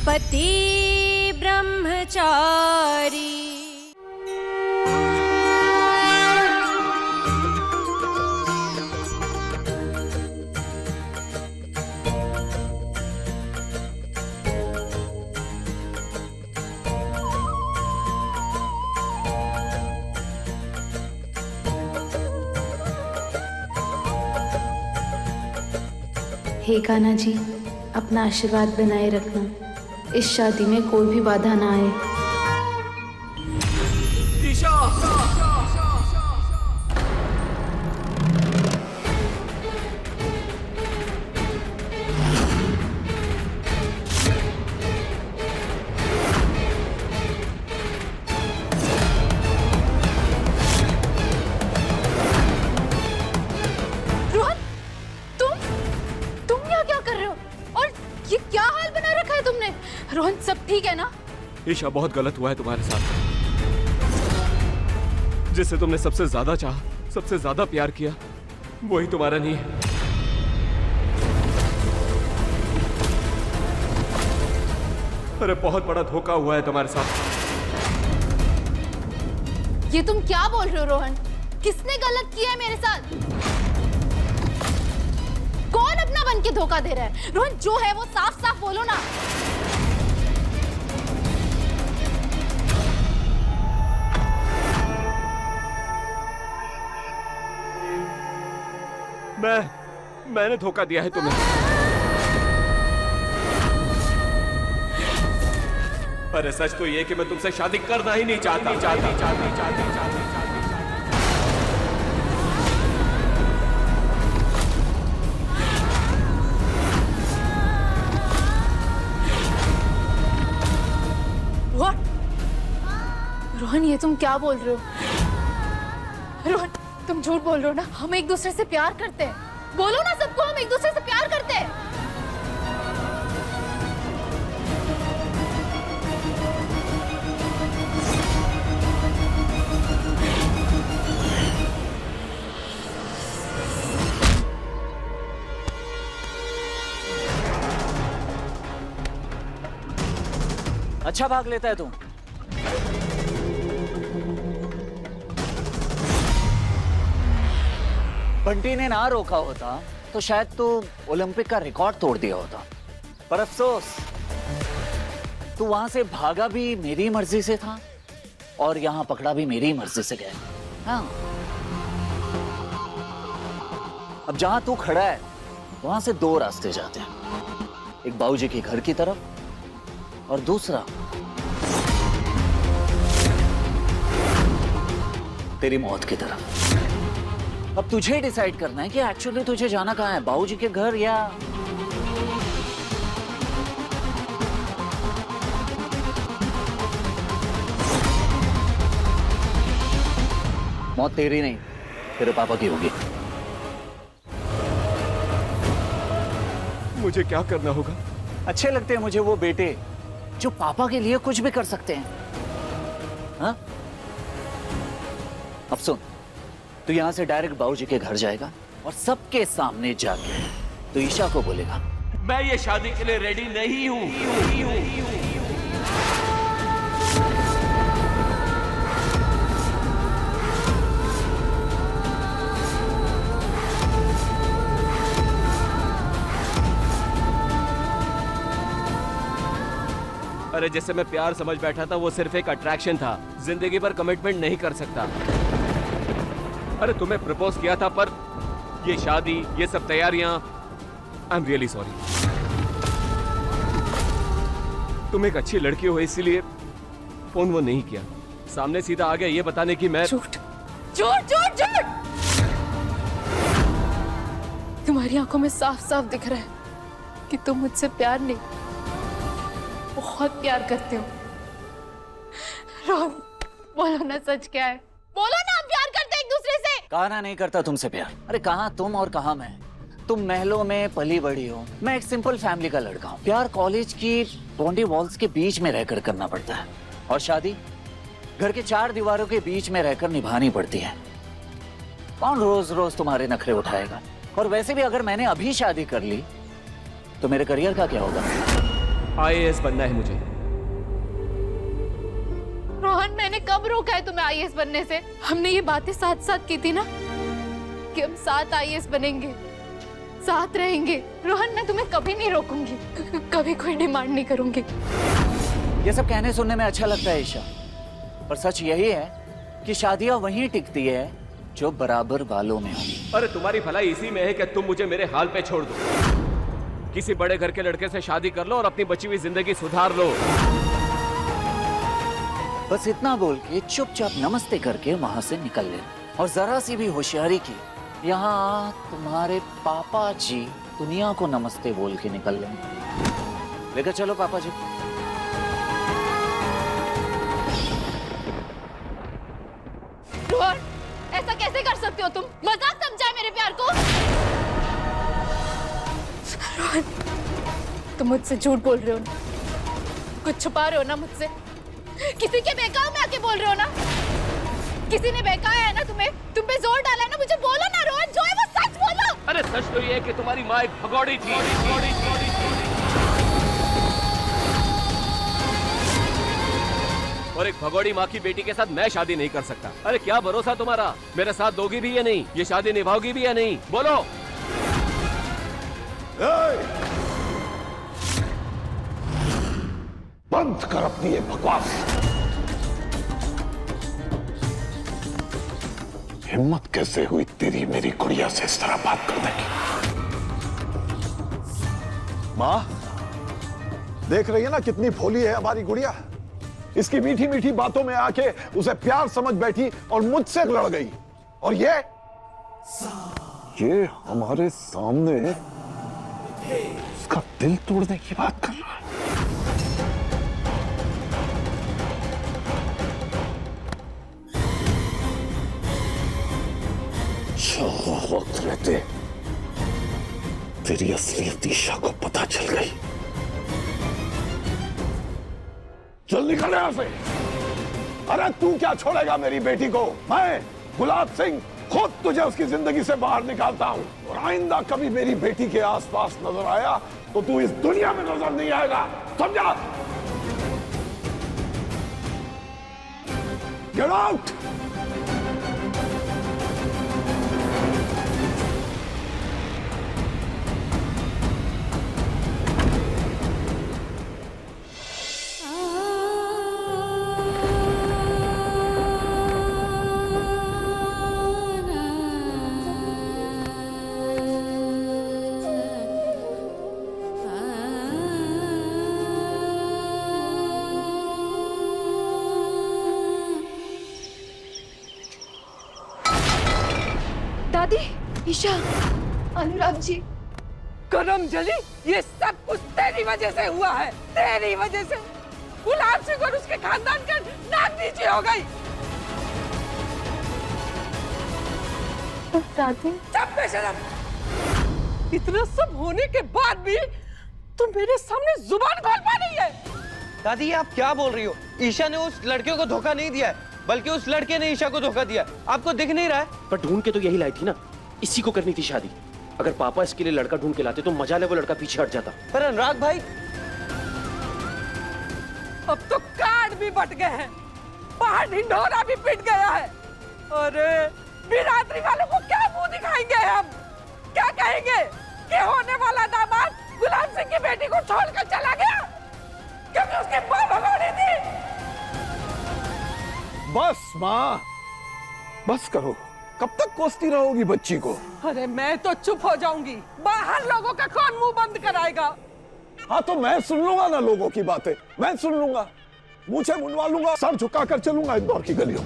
पति ब्रह्मचारी। हे कान्हा जी, अपना आशीर्वाद बनाए रखना, इस शादी में कोई भी बाधा ना आए। ईशा! रोहन, सब ठीक है ना? ईशा, बहुत गलत हुआ है तुम्हारे साथ। जिससे तुमने सबसे ज्यादा चाहा, सबसे ज्यादा प्यार किया, वही तुम्हारा नहीं है। अरे बहुत बड़ा धोखा हुआ है तुम्हारे साथ। ये तुम क्या बोल रहे हो रोहन? किसने गलत किया है मेरे साथ? कौन अपना बन के धोखा दे रहा है? रोहन, जो है वो साफ साफ बोलो ना। मैंने धोखा दिया है तुम्हें। अरे सच तो ये कि मैं तुमसे शादी करना ही नहीं चाहता। What? रोहन, ये तुम क्या बोल रहे हो? रोहन, तुम झूठ बोल रहे हो ना? हम एक दूसरे से प्यार करते हैं। बोलो ना सबको, हम एक दूसरे से प्यार करते हैं। अच्छा भाग लेता है तू। बंटी ने ना रोका होता तो शायद तू ओलंपिक का रिकॉर्ड तोड़ दिया होता। पर अफसोस, तू वहां से भागा भी मेरी मर्जी से था और यहां पकड़ा भी मेरी मर्जी से गया। हाँ, अब जहां तू खड़ा है वहां से दो रास्ते जाते हैं, एक बाबूजी के घर की तरफ और दूसरा तेरी मौत की तरफ। अब तुझे डिसाइड करना है कि एक्चुअली तुझे जाना कहाँ है, बाबूजी के घर या मौत तेरी नहीं, तेरे पापा की होगी। मुझे क्या करना होगा? अच्छे लगते हैं मुझे वो बेटे जो पापा के लिए कुछ भी कर सकते हैं। हाँ? अब सुन, तू यहां से डायरेक्ट बाबूजी के घर जाएगा और सबके सामने जाके तो ईशा को बोलेगा, मैं ये शादी के लिए रेडी नहीं हूं। अरे जैसे मैं प्यार समझ बैठा था वो सिर्फ एक अट्रैक्शन था, जिंदगी भर कमिटमेंट नहीं कर सकता। अरे तुम्हें प्रपोज किया था, पर ये शादी, ये सब तैयारियां, आई एम रियली सॉरी। तुम एक अच्छी लड़की हो इसीलिए फोन वो नहीं किया, सामने सीधा आ गया ये बताने की मैं। झूठ झूठ झूठ झूठ! तुम्हारी आंखों में साफ साफ दिख रहा है कि तुम मुझसे प्यार नहीं, बहुत प्यार करते हो। रोहन, बोलो ना सच क्या है? बोलो ना, हम प्यार करते हैं एक दूसरे से। कहा नहीं करता तुमसे प्यार। अरे कहाँ तुम और कहाँ मैं? तुम महलों में पली बड़ी हो, मैं एक सिंपल फैमिली का लड़का हूँ। प्यार कॉलेज की बाउंड्री वॉल्स के बीच में रहकर करना पड़ता है, और शादी घर के चार दीवारों के बीच में रहकर निभानी पड़ती है। कौन रोज रोज तुम्हारे नखरे उठाएगा? और वैसे भी अगर मैंने अभी शादी कर ली तो मेरे करियर का क्या होगा? आईएएस बनना है मुझे। रोहन, मैंने कब रोका है तुम्हें आईएएस बनने से? हमने ये बातें साथ साथ की थी ना कि हम साथ आईएएस बनेंगे, साथ रहेंगे। रोहन, मैं तुम्हें कभी नहीं रोकूंगी, कभी कोई डिमांड नहीं करूंगी। ये सब कहने सुनने में अच्छा लगता है ईशा, पर सच यही है कि शादियां वहीं टिकती है जो बराबर वालों में हो। अरे तुम्हारी भलाई इसी में है कि तुम मुझे मेरे हाल पे छोड़ दो, किसी बड़े घर के लड़के से शादी कर लो और अपनी बची हुई जिंदगी सुधार लो। बस इतना बोल के चुपचाप नमस्ते करके वहां से निकल ले, और जरा सी भी होशियारी की यहाँ तुम्हारे पापा जी दुनिया को नमस्ते बोल के निकल ले। लेकर चलो पापा जी। रोहन, ऐसा कैसे कर सकते हो तुम? मजाक समझा है मेरे प्यार को? रोहन, तुम मुझसे झूठ बोल रहे हो ना? कुछ छुपा रहे हो ना मुझसे? किसी के बहकावे में आके बोल रहे हो ना? किसी ने बहकाया है ना तुम्हें? तुम पे जोर डाला है ना? मुझे बोलो ना रोहन, जो है वो सच बोलो। अरे सच तो ये है कि तुम्हारी माँ एक भगौड़ी थी। और एक भगौड़ी माँ की बेटी के साथ मैं शादी नहीं कर सकता। अरे क्या भरोसा तुम्हारा, मेरे साथ दोगी भी या नहीं, ये शादी निभाओगी भी या नहीं, बोलो। बंद कर अपनी ये बकवास। हिम्मत कैसे हुई तेरी मेरी गुड़िया से इस तरह बात करने की? मां, देख रही है ना कितनी भोली है हमारी गुड़िया। इसकी मीठी मीठी बातों में आके उसे प्यार समझ बैठी और मुझसे लड़ गई, और ये हमारे सामने उसका दिल तोड़ने की बात कर रहा है। वक्त रहते तेरी असलियत ईशा को पता चल गई। चल निकल यहां से। अरे तू क्या छोड़ेगा मेरी बेटी को? मैं गुलाब सिंह खुद तुझे उसकी जिंदगी से बाहर निकालता हूं, और आइंदा कभी मेरी बेटी के आसपास नजर आया तो तू इस दुनिया में नजर नहीं आएगा, समझा? Get out. दादी, ईशा, अनुराग जी। करम जली, ये सब कुछ तेरी वजह से हुआ है, तेरी वजह से। गुलाब सिंह और उसके खानदान का नाक नीचे हो गई। दादी, चुप बेशरम। इतना सब होने के बाद भी तुम मेरे सामने जुबान खोल पा रही है। दादी आप क्या बोल रही हो? ईशा ने उस लड़के को धोखा नहीं दिया है, बल्कि उस लड़के ने ईशा को धोखा दिया। आपको दिख नहीं रहा है? पर ढूंढ के तो यही लाई थी ना, इसी को करनी थी शादी। अगर पापा इसके लिए लड़का ढूंढ के लाते तो मजा ले वो लड़का पीछे हट जाता। पर अनुराग भाई, अब तो कार्ड भी बट गए हैं, पहाड़ ढिंढोरा भी पिट गया है। अरे बिरादरी वालों को क्या मुंह दिखाएंगे हम? क्या कहेंगे कि होने वाला दामाद गुलाब सिंह की बेटी को छोड़कर चला गया क्योंकि उसकी मां भगोड़ी थी? बस मां, बस करो। कब तक कोसती रहोगी बच्ची को? अरे मैं तो चुप हो जाऊंगी, बाहर लोगों का कौन मुंह बंद कराएगा? हाँ तो मैं सुन लूंगा ना लोगों की बातें, मैं सुन लूंगा, मुझे मुंडवा लूंगा, सर झुकाकर चलूंगा इंदौर की गलियों।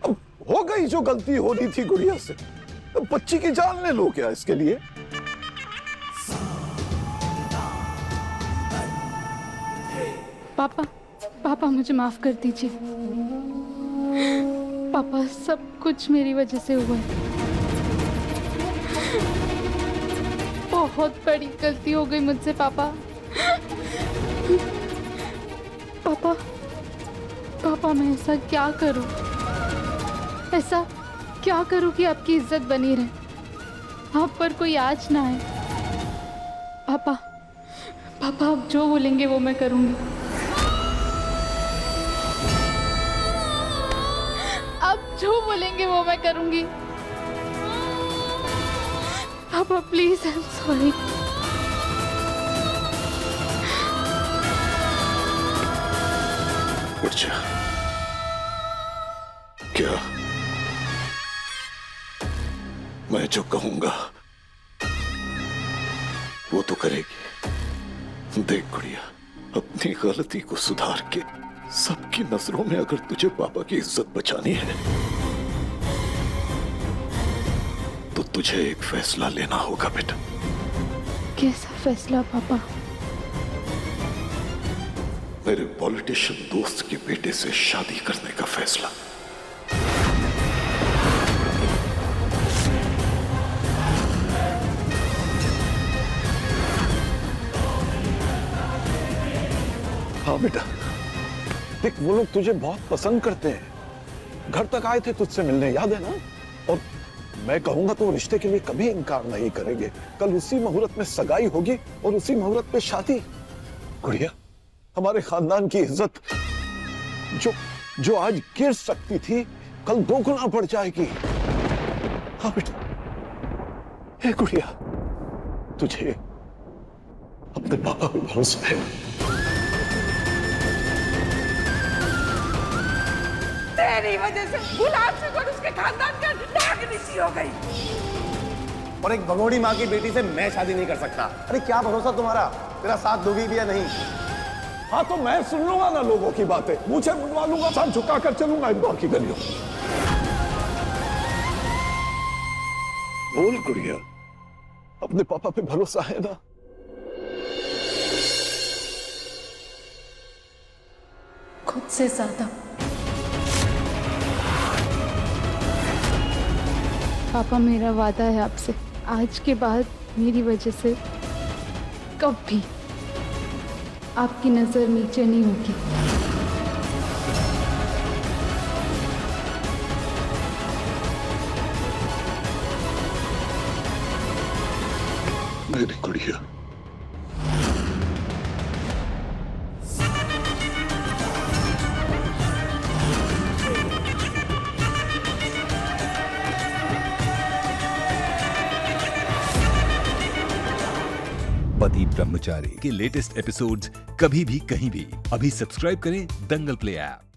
अब हो गई जो गलती होनी थी गुड़िया से, तो बच्ची की जान ले लो क्या इसके लिए? पापा, पापा मुझे माफ कर दीजिए। पापा सब कुछ मेरी वजह से हुआ है। बहुत बड़ी गलती हो गई मुझसे पापा। पापा, पापा मैं ऐसा क्या करूं? ऐसा क्या करूं कि आपकी इज्जत बनी रहे, आप पर कोई आँच ना आए? पापा, पापा आप जो बोलेंगे वो मैं करूंगी। आप जो बोलेंगे वो मैं करूंगी। पापा प्लीज, आई एम सॉरी। उठ जा। क्या मैं जो कहूंगा वो तो करेगी। देख गुड़िया, अपनी गलती को सुधार के सबकी नजरों में अगर तुझे पापा की इज्जत बचानी है तो तुझे एक फैसला लेना होगा बेटा। कैसा फैसला पापा? मेरे पॉलिटिशियन दोस्त के बेटे से शादी करने का फैसला। हाँ बेटा, देख वो लोग तुझे बहुत पसंद करते हैं। घर तक आए थे तुझसे मिलने, याद है ना? और मैं कहूंगा तो रिश्ते के लिए कभी इनकार नहीं करेंगे। कल उसी मुहूर्त में सगाई होगी और उसी मुहूर्त पे शादी। गुड़िया, हमारे खानदान की इज्जत जो आज गिर सकती थी कल 2 गुना बढ़ जाएगी। हाँ बेटा। हे गुड़िया, तुझे अपने पापा पे भरोसा है? तेरी वजह से गुलाब सिंह और उसके खानदान का नाक नीची हो गई। और एक भगोड़ी माँ की बेटी से मैं शादी नहीं कर सकता। अरे क्या भरोसा तुम्हारा, तेरा साथ दोगी भी या नहीं? हाँ तो मैं सुन लूंगा ना लोगों की बातें, मुझे बुलवा लूंगा, सर झुकाकर चलूंगा इंदौर की गलियों। बोल गुड़िया, अपने पापा पे भरोसा है ना? खुद से ज्यादा। पापा मेरा वादा है आपसे, आज के बाद मेरी वजह से कभी आपकी नजर नीचे नहीं होगी। मेरी गुड़िया, पति ब्रह्मचारी के लेटेस्ट एपिसोड्स कभी भी कहीं भी अभी सब्सक्राइब करें दंगल प्ले ऐप।